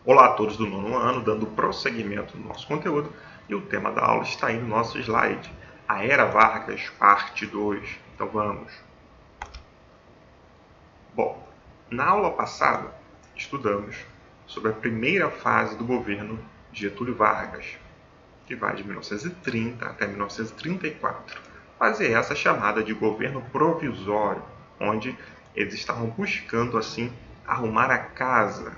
Olá a todos do nono ano, dando prosseguimento no nosso conteúdo, e o tema da aula está aí no nosso slide, a Era Vargas, parte 2. Então vamos. Bom, na aula passada estudamos sobre a primeira fase do governo Getúlio Vargas, que vai de 1930 até 1934. Fase essa chamada de governo provisório, onde eles estavam buscando assim arrumar a casa,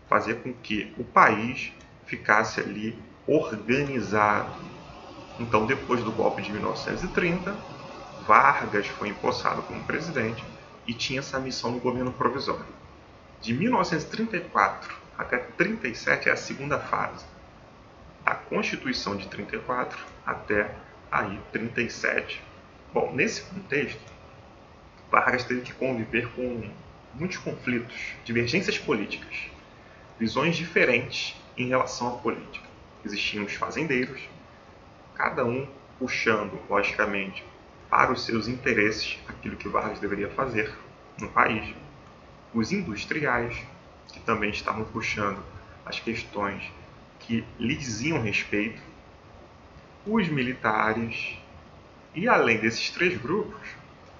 fazer com que o país ficasse ali organizado. Então, depois do golpe de 1930, Vargas foi empossado como presidente e tinha essa missão no governo provisório. De 1934 até 37 é a segunda fase. Da Constituição de 34 até aí 37. Bom, nesse contexto, Vargas teve que conviver com muitos conflitos, divergências políticas, visões diferentes em relação à política. Existiam os fazendeiros, cada um puxando, logicamente, para os seus interesses aquilo que Vargas deveria fazer no país. Os industriais, que também estavam puxando as questões que lhe diziam respeito. Os militares. E além desses três grupos,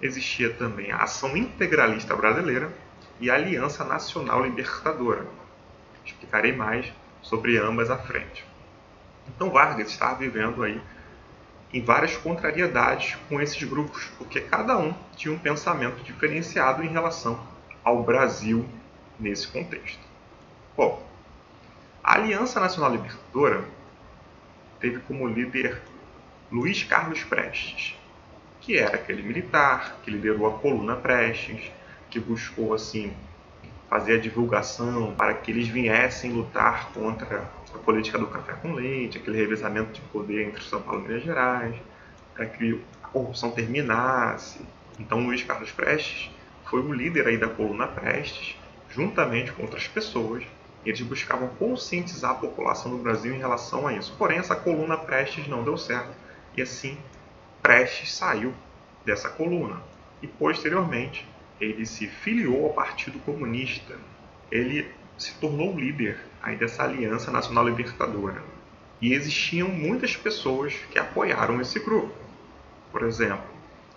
existia também a Ação Integralista Brasileira e a Aliança Nacional Libertadora. Explicarei mais sobre ambas à frente. Então Vargas estava vivendo aí em várias contrariedades com esses grupos, porque cada um tinha um pensamento diferenciado em relação ao Brasil nesse contexto. Bom, a Aliança Nacional Libertadora teve como líder Luiz Carlos Prestes, que era aquele militar que liderou a Coluna Prestes, que buscou assim fazer a divulgação para que eles viessem lutar contra a política do café com leite, aquele revezamento de poder entre São Paulo e Minas Gerais, para que a corrupção terminasse. Então Luiz Carlos Prestes foi o líder aí da Coluna Prestes, juntamente com outras pessoas. Eles buscavam conscientizar a população do Brasil em relação a isso. Porém, essa Coluna Prestes não deu certo, e assim Prestes saiu dessa coluna. E posteriormente ele se filiou ao Partido Comunista. Ele se tornou o líder aí dessa Aliança Nacional Libertadora. E existiam muitas pessoas que apoiaram esse grupo. Por exemplo,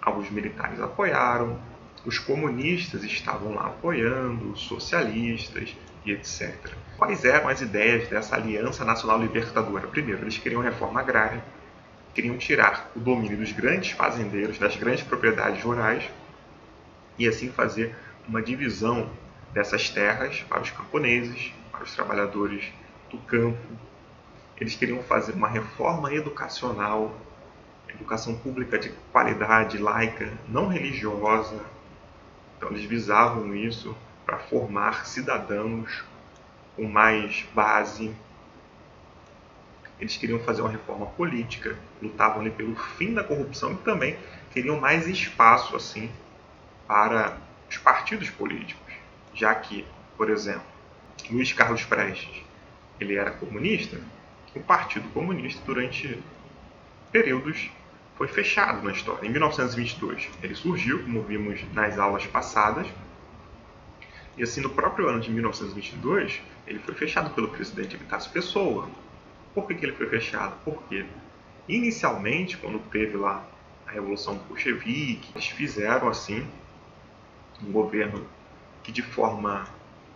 alguns militares apoiaram, os comunistas estavam lá apoiando, os socialistas e etc. Quais eram as ideias dessa Aliança Nacional Libertadora? Primeiro, eles queriam reforma agrária, queriam tirar o domínio dos grandes fazendeiros, das grandes propriedades rurais, e assim fazer uma divisão dessas terras para os camponeses, para os trabalhadores do campo. Eles queriam fazer uma reforma educacional, educação pública de qualidade, laica, não religiosa. Então eles visavam isso para formar cidadãos com mais base. Eles queriam fazer uma reforma política, lutavam ali pelo fim da corrupção e também queriam mais espaço assim para os partidos políticos, já que, por exemplo, Luiz Carlos Prestes, ele era comunista. O Partido Comunista durante períodos foi fechado na história. Em 1922 ele surgiu, como vimos nas aulas passadas, e assim no próprio ano de 1922 ele foi fechado pelo presidente Epitácio Pessoa. Por que ele foi fechado? Porque inicialmente, quando teve lá a Revolução Bolchevique, eles fizeram assim um governo que de forma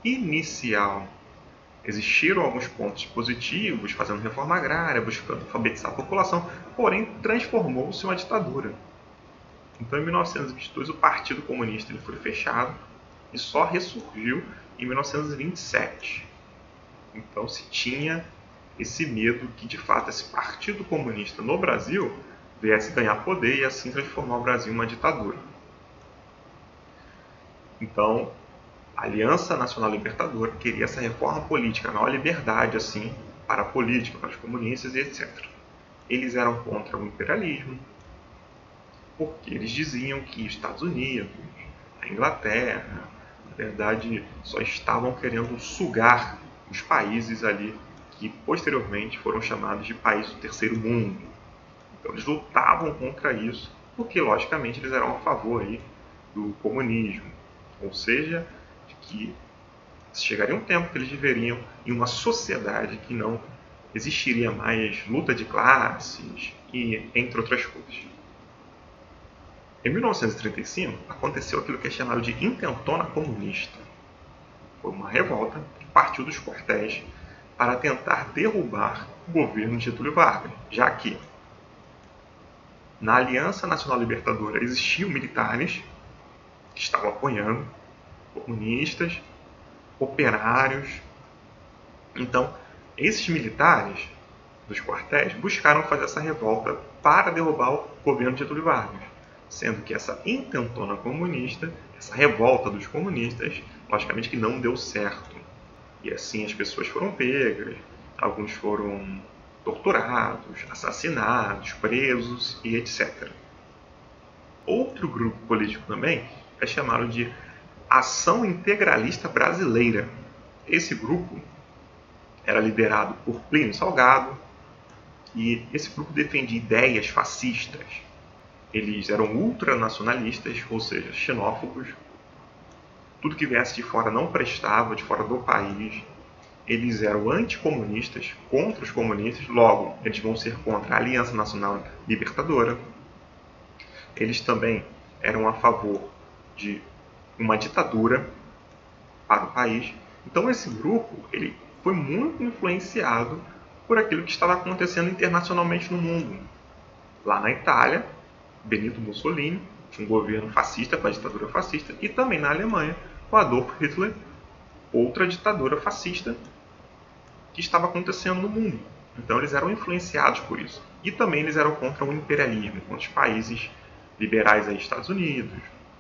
inicial existiram alguns pontos positivos, fazendo reforma agrária, buscando alfabetizar a população, porém transformou-se em uma ditadura. Então, em 1922, o Partido Comunista ele foi fechado e só ressurgiu em 1927. Então, se tinha esse medo que, de fato, esse Partido Comunista no Brasil viesse ganhar poder e assim transformar o Brasil em uma ditadura. Então, a Aliança Nacional Libertadora queria essa reforma política, a maior liberdade assim para a política, para os comunistas e etc. Eles eram contra o imperialismo, porque eles diziam que os Estados Unidos, a Inglaterra, na verdade, só estavam querendo sugar os países ali que posteriormente foram chamados de países do terceiro mundo. Então eles lutavam contra isso, porque logicamente eles eram a favor aí do comunismo, ou seja, de que chegaria um tempo que eles viveriam em uma sociedade que não existiria mais luta de classes e entre outras coisas. Em 1935, aconteceu aquilo que é chamado de Intentona Comunista. Foi uma revolta que partiu dos quartéis para tentar derrubar o governo de Getúlio Vargas, já que na Aliança Nacional Libertadora existiam militares que estavam apoiando comunistas, operários. Então, esses militares dos quartéis buscaram fazer essa revolta para derrubar o governo de Getúlio Vargas, sendo que essa intentona comunista, essa revolta dos comunistas, logicamente que não deu certo. E assim as pessoas foram pegas, alguns foram torturados, assassinados, presos e etc. Outro grupo político também é chamado de Ação Integralista Brasileira. Esse grupo era liderado por Plínio Salgado e esse grupo defendia ideias fascistas. Eles eram ultranacionalistas, ou seja, xenófobos. Tudo que viesse de fora não prestava, de fora do país. Eles eram anticomunistas, contra os comunistas, logo eles vão ser contra a Aliança Nacional Libertadora. Eles também eram a favor de uma ditadura para o país. Então esse grupo ele foi muito influenciado por aquilo que estava acontecendo internacionalmente no mundo. Lá na Itália, Benito Mussolini tinha um governo fascista, com a ditadura fascista, e também na Alemanha, com Adolf Hitler, outra ditadura fascista que estava acontecendo no mundo. Então eles eram influenciados por isso. E também eles eram contra o imperialismo, contra os países liberais, aí, Estados Unidos,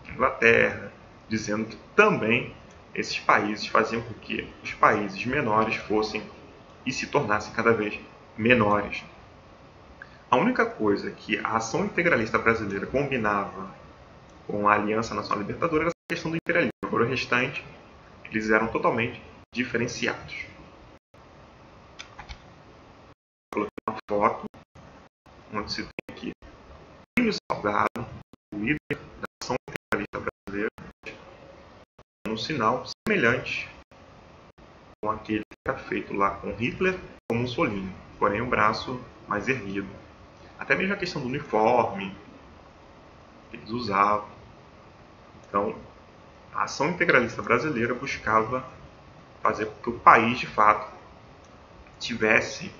Inglaterra, dizendo que também esses países faziam com que os países menores fossem e se tornassem cada vez menores. A única coisa que a ação integralista brasileira combinava com a Aliança Nacional Libertadora era a questão do imperialismo. Agora o restante, eles eram totalmente diferenciados. Coloquei uma foto onde se tem aqui Plínio Salgado, o líder da ação integralista brasileira, um sinal semelhante com aquele que era feito lá com Hitler ou Mussolini, porém o braço mais erguido. Até mesmo a questão do uniforme que eles usavam. Então, a ação integralista brasileira buscava fazer com que o país, de fato, tivesse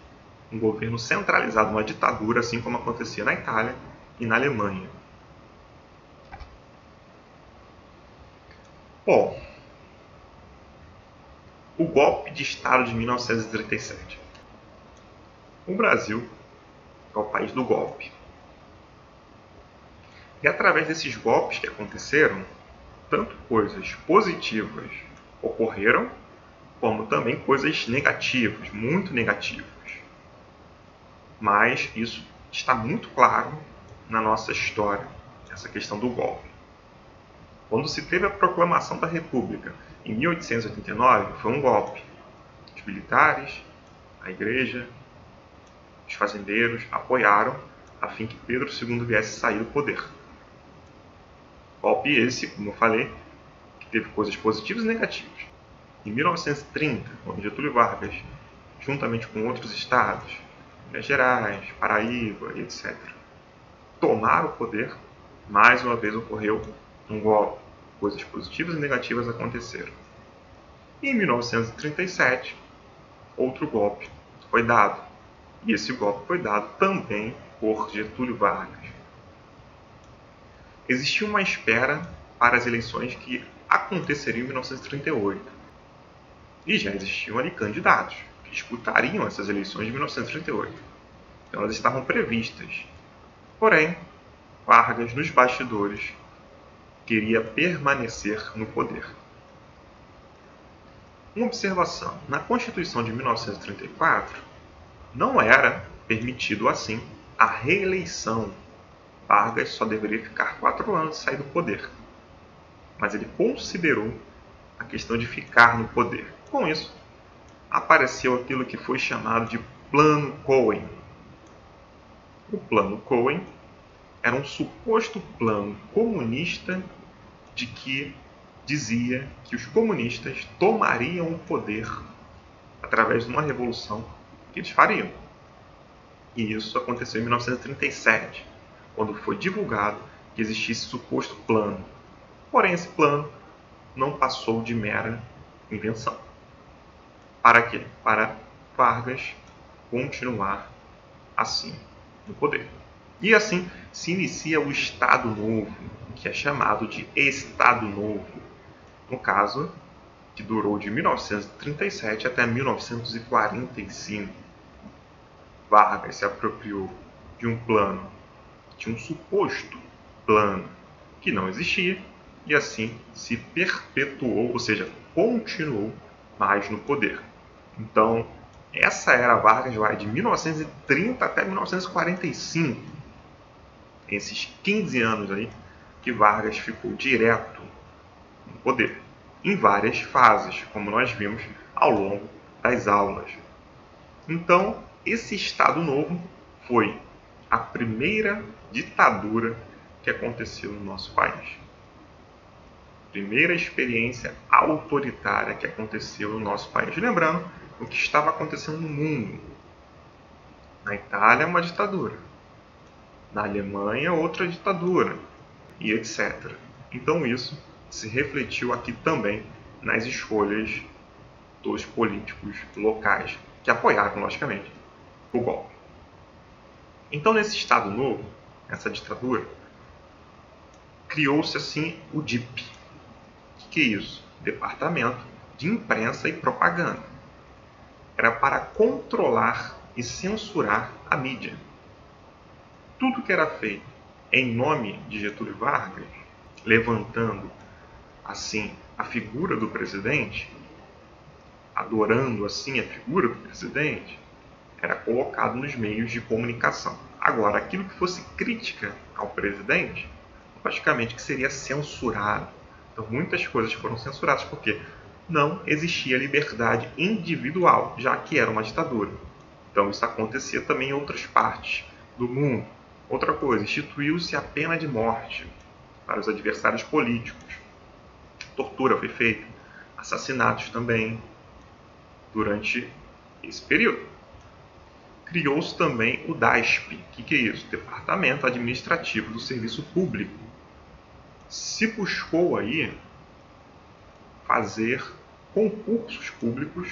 um governo centralizado, uma ditadura, assim como acontecia na Itália e na Alemanha. Bom, o golpe de Estado de 1937. O Brasil é o país do golpe. E através desses golpes que aconteceram, tanto coisas positivas ocorreram, como também coisas negativas, muito negativas. Mas isso está muito claro na nossa história, essa questão do golpe. Quando se teve a proclamação da República em 1889, foi um golpe. Os militares, a igreja, os fazendeiros apoiaram a fim que Pedro II viesse sair do poder. Golpe esse, como eu falei, que teve coisas positivas e negativas. Em 1930, quando Getúlio Vargas, juntamente com outros estados, Minas Gerais, Paraíba, etc., tomaram o poder, mais uma vez ocorreu um golpe. Coisas positivas e negativas aconteceram. E em 1937, outro golpe foi dado. E esse golpe foi dado também por Getúlio Vargas. Existia uma espera para as eleições que aconteceriam em 1938. E já existiam ali candidatos que disputariam essas eleições de 1938. Então elas estavam previstas. Porém, Vargas, nos bastidores, queria permanecer no poder. Uma observação: na Constituição de 1934, não era permitido assim a reeleição. Vargas só deveria ficar 4 anos e sair do poder. Mas ele considerou a questão de ficar no poder. Com isso, apareceu aquilo que foi chamado de Plano Cohen. O Plano Cohen era um suposto plano comunista de que dizia que os comunistas tomariam o poder através de uma revolução que eles fariam. E isso aconteceu em 1937, quando foi divulgado que existia esse suposto plano. Porém, esse plano não passou de mera invenção. Para quê? Para Vargas continuar assim no poder. E assim se inicia o Estado Novo, que é chamado de Estado Novo. No caso, que durou de 1937 até 1945. Vargas se apropriou de um plano, de um suposto plano que não existia, e assim se perpetuou, ou seja, continuou mais no poder. Então, essa era Vargas vai de 1930 até 1945. Esses 15 anos aí que Vargas ficou direto no poder, em várias fases, como nós vimos ao longo das aulas. Então, esse Estado Novo foi a primeira ditadura que aconteceu no nosso país. Primeira experiência autoritária que aconteceu no nosso país. Lembrando o que estava acontecendo no mundo. Na Itália, uma ditadura. Na Alemanha, outra ditadura. E etc. Então isso se refletiu aqui também nas escolhas dos políticos locais, que apoiaram, logicamente, o golpe. Então, nesse Estado Novo, nessa ditadura, criou-se assim o DIP. O que é isso? Departamento de Imprensa e Propaganda. Era para controlar e censurar a mídia. Tudo que era feito em nome de Getúlio Vargas, levantando assim a figura do presidente, adorando assim a figura do presidente, era colocado nos meios de comunicação. Agora, aquilo que fosse crítica ao presidente, logicamente que seria censurado. Então, muitas coisas foram censuradas porque não existia liberdade individual, já que era uma ditadura. Então, isso acontecia também em outras partes do mundo. Outra coisa, instituiu-se a pena de morte para os adversários políticos. Tortura foi feita, assassinatos também durante esse período. Criou-se também o DASP. O que é isso? Departamento Administrativo do Serviço Público. Se buscou aí fazer concursos públicos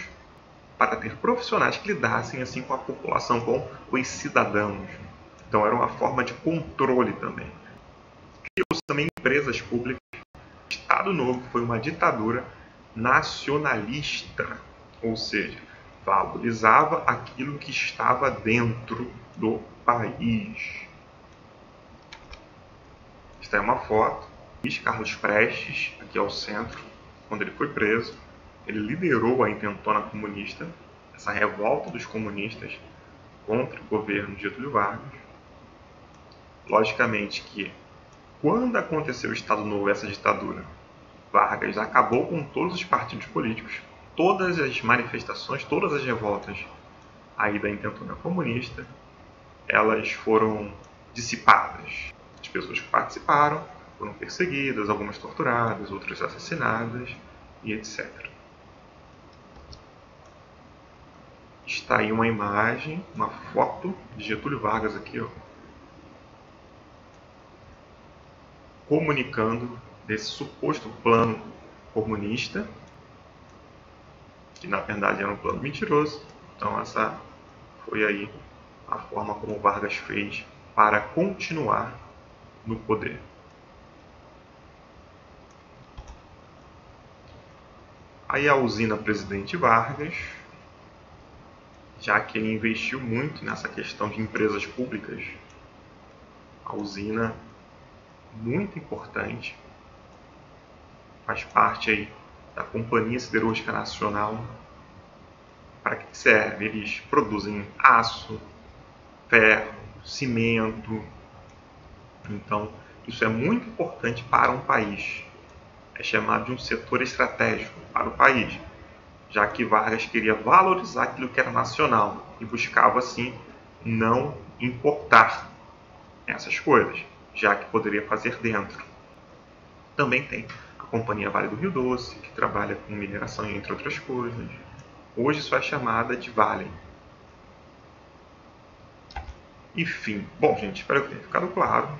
para ter profissionais que lidassem assim com a população, com os cidadãos. Então era uma forma de controle também. Criou-se também empresas públicas. O Estado Novo foi uma ditadura nacionalista, ou seja, valorizava aquilo que estava dentro do país. Esta é uma foto de Carlos Prestes, aqui ao centro, quando ele foi preso. Ele liderou a intentona comunista, essa revolta dos comunistas contra o governo de Getúlio Vargas. Logicamente que, quando aconteceu o Estado Novo, essa ditadura, Vargas acabou com todos os partidos políticos, todas as manifestações, todas as revoltas aí da intentona comunista, elas foram dissipadas. As pessoas que participaram foram perseguidas, algumas torturadas, outras assassinadas e etc. Está aí uma imagem, uma foto de Getúlio Vargas aqui, ó, comunicando desse suposto plano comunista, que na verdade era um plano mentiroso. Então essa foi aí a forma como Vargas fez para continuar no poder. Aí a usina Presidente Vargas, já que ele investiu muito nessa questão de empresas públicas, a usina muito importante, faz parte aí da Companhia Siderúrgica Nacional. Para que serve? Eles produzem aço, ferro, cimento. Então, isso é muito importante para um país. É chamado de um setor estratégico para o país, já que Vargas queria valorizar aquilo que era nacional e buscava, assim, não importar essas coisas, já que poderia fazer dentro. Também tem a Companhia Vale do Rio Doce, que trabalha com mineração entre outras coisas. Hoje só é chamada de Vale. Enfim, bom gente, espero que tenha ficado claro.